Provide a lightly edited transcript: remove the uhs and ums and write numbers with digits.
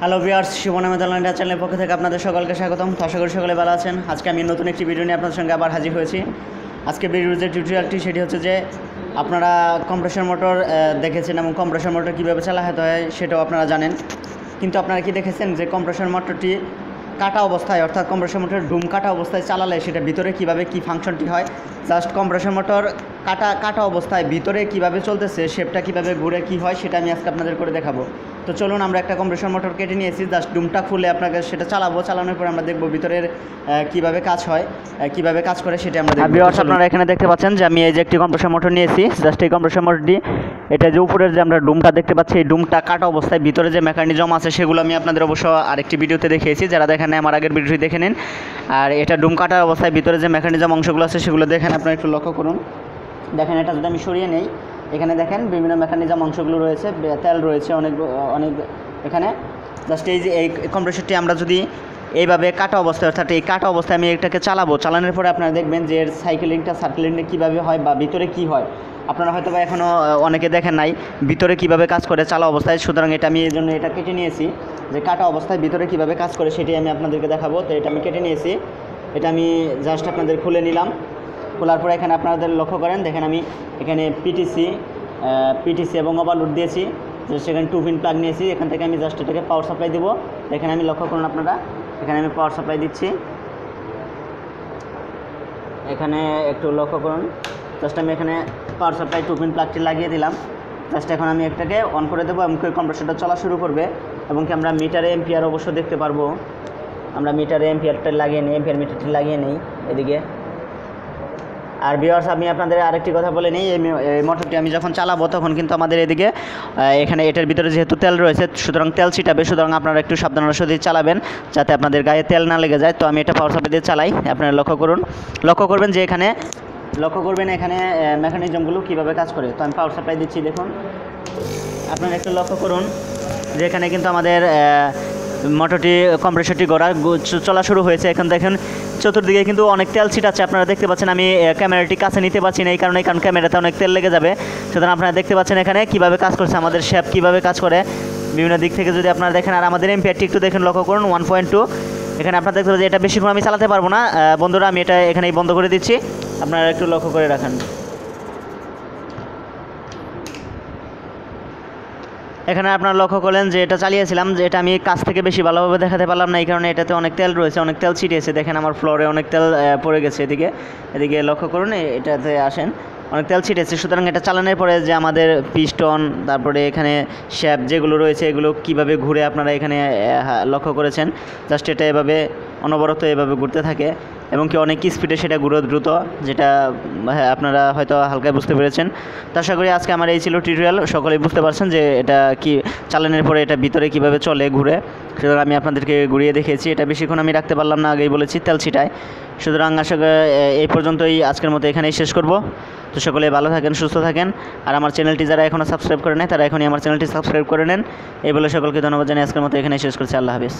Hello viewers, শিবনামে দলনা চ্যানেলের পক্ষ থেকে আপনাদের সকলকে স্বাগতম। আশা করি সকলে ভালো আছেন। আজকে আমি নতুন একটি ভিডিও নিয়ে আপনাদের সঙ্গে আবার হাজির হয়েছি। আজকে ভিডিওর যে টিউটোরিয়ালটি সেটি হচ্ছে যে আপনারা কম্প্রেসর মোটর দেখেছেন এবং কম্প্রেসর মোটর কীভাবে চালাতে হয় সেটাও আপনারা জানেন, কিন্তু আপনারা কি দেখেছেন যে কম্প্রেসর মোটরটি কাটা অবস্থায়, অর্থাৎ কম্প্রেসর মোটর ডুম কাটা অবস্থায় চালালে সেটা ভিতরে কীভাবে কী ফাংশনটি হয়, জাস্ট কম্প্রেসর মোটর কাটা অবস্থায় ভিতরে কীভাবে চলতেছে, শেপটা কীভাবে ঘুরে কী হয় সেটা আমি আজকে আপনাদের করে দেখাবো। তো চলুন, আমরা একটা কম্প্রেসর মোটর কেটে নিয়েছি, জাস্ট ডুমটা খুলে আপনাকে সেটা চালাবো। চালানোর পর আমরা দেখবো ভিতরের কীভাবে কাজ হয়, কীভাবে কাজ করে সেটা আমরা দেখব। আপনারা এখানে দেখতে পাচ্ছেন যে আমি এই যে একটি কম্প্রেসর মোটর নিয়েছি। জাস্ট এই কম্প্রেসর মোটরটি, এটা যে উপরের যে আমরা ডুমটা দেখতে পাচ্ছি, এই ডুমটা কাটা অবস্থায় ভিতরে যে মেকানিজম আছে সেগুলো আমি আপনাদের অবশ্য আরেকটি ভিডিওতে দেখিয়েছি, যারা দেখেন আমার আগের ভিডিওটি দেখে নিন। আর এটা ডুম কাটার অবস্থায় ভিতরে যে মেকানিজম অংশগুলো আছে সেগুলো দেখেন, আপনারা একটু লক্ষ্য করুন। দেখেন, এটা যদি আমি সরিয়ে নেই, এখানে দেখেন বিভিন্ন মেকানিজম অংশগুলো রয়েছে, তেল রয়েছে অনেক এখানে। জাস্ট এই যে এই কম্প্রেসরটি আমরা যদি এইভাবে কাটা অবস্থায়, অর্থাৎ এই কাটা অবস্থায় আমি এটাকে চালানোর পরে আপনারা দেখবেন যে এর সার্কেলিংটা কীভাবে হয় বা ভিতরে কী হয়। আপনারা হয়তো বা এখনও অনেকে দেখেন নাই ভিতরে কীভাবে কাজ করে চালা অবস্থায়। সুতরাং এটা আমি এই জন্য এটা কেটে নিয়েছি, যে কাটা অবস্থায় ভিতরে কীভাবে কাজ করে সেটি আমি আপনাদেরকে দেখাবো। তো এটা আমি কেটে নিয়েছি, এটা আমি জাস্ট আপনাদের খুলে নিলাম। খোলার পরে এখানে আপনাদের লক্ষ্য করেন, দেখেন আমি এখানে পিটিসি এবং ওভারলোড দিয়েছি, সেখানে 2 পিন প্লাগ নিয়েছি। এখান থেকে আমি জাস্ট এটাকে পাওয়ার সাপ্লাই দেবো। এখানে আমি লক্ষ্য করুন আপনারা, এখানে আমি পাওয়ার সাপ্লাই দিচ্ছি। এখানে একটু লক্ষ্য করুন, জাস্ট আমি এখানে পাওয়ার সাপ্লাই 2 পিন প্লাগটি লাগিয়ে দিলাম। জাস্ট এখন আমি একটাকে অন করে দেবো এবং কম্প্রেসরটা চলা শুরু করবে। এবং কি আমরা মিটারে এম্পিয়ার অবশ্য দেখতে পারবো। আমরা মিটারে এম্পিয়ারটা লাগিয়ে নিই, এম্পিয়ার মিটারটি লাগিয়ে নিই এদিকে। আর ভিউয়ার্স, আমি আপনাদের আরেকটি কথা বলে নিই, এই মোটরটি আমি যখন চালাবো তখন কিন্তু আমাদের এদিকে এখানে এটার ভিতরে যেহেতু তেল রয়েছে, সুতরাং তেল ছিটাবে। সুতরাং আপনারা একটু সাবধানতার সাথে চালাবেন যাতে আপনাদের গায়ে তেল না লেগে যায়। তো আমি এটা পাওয়ার সাপ্লাই দিয়ে চালাই। আপনারা লক্ষ্য করবেন যে এখানে এখানে মেকানিজমগুলো কীভাবে কাজ করে। তো আমি পাওয়ার সাপ্লাই দিচ্ছি, দেখুন আপনারা একটু লক্ষ্য করুন যে এখানে কিন্তু আমাদের মোটরটি কম্প্রেসরটি চলা শুরু হয়েছে। এখন দেখেন চতুর্দিকে কিন্তু অনেক তেল ছিটাচ্ছে, আপনারা দেখতে পাচ্ছেন। আমি ক্যামেরাটি কাছে নিতে পারছি না, কারণ ক্যামেরাতে অনেক তেল লেগে যাবে। সুতরাং আপনারা দেখতে পাচ্ছেন এখানে কীভাবে কাজ করছে, আমাদের শেপ কীভাবে কাজ করে বিভিন্ন দিক থেকে যদি আপনারা দেখেন। আর আমাদের এম্পিয়ারটি একটু দেখেন, লক্ষ্য করুন 1.2। এখানে আপনারা দেখতে পাচ্ছেন যে এটা বেশিক্ষণ আমি চালাতে পারবো না বন্ধুরা, আমি এটা এখানেই বন্ধ করে দিচ্ছি। আপনারা একটু লক্ষ্য করে রাখেন। এখানে আপনারা লক্ষ্য করলেন যে এটা চালিয়েছিলাম, যে এটা আমি কাছ থেকে বেশি ভালোভাবে দেখাতে পারলাম না, এই কারণে এটাতে অনেক তেল রয়েছে, অনেক তেল ছিটিয়েছে। দেখেন আমার ফ্লোরে অনেক তেল পড়ে গেছে। এদিকে লক্ষ্য করুন, এটাতে আসেন, অনেক তেল ছিটিয়েছে। সুতরাং এটা চালানোর পরে যে আমাদের পিস্টন, তারপরে এখানে শ্যাপ যেগুলো রয়েছে এগুলো কীভাবে ঘুরে আপনারা এখানে লক্ষ্য করেছেন। জাস্ট এটা এভাবে অনবরত এভাবে ঘুরতে থাকে এবং কি অনেক স্পিডে সেটা ঘুরে দ্রুত, যেটা আপনারা হয়তো হালকায় বুঝতে পেরেছেন। তো আশা করি আজকে আমার এই ছিল টিউটোরিয়াল, সকলেই বুঝতে পারছেন যে এটা কি চালানোর পরে এটা ভিতরে কীভাবে চলে ঘুরে। সুতরাং আমি আপনাদেরকে ঘুরিয়ে দেখিয়েছি। এটা বেশিক্ষণ আমি রাখতে পারলাম না, আগেই বলেছি তেল ছিটায়। সুতরাং আশা করি এই পর্যন্তই আজকের মতো এখানেই শেষ করব। তো সকলে ভালো থাকেন, সুস্থ থাকেন। আর আমার চ্যানেলটি যারা এখনও সাবস্ক্রাইব করে নেয় তারা এখনই আমার চ্যানেলটি সাবস্ক্রাইব করে নেন। এই বলে সকলকে ধন্যবাদ জানিয়ে আজকের মতো এখানেই শেষ করছি। আল্লাহ হাফিজ।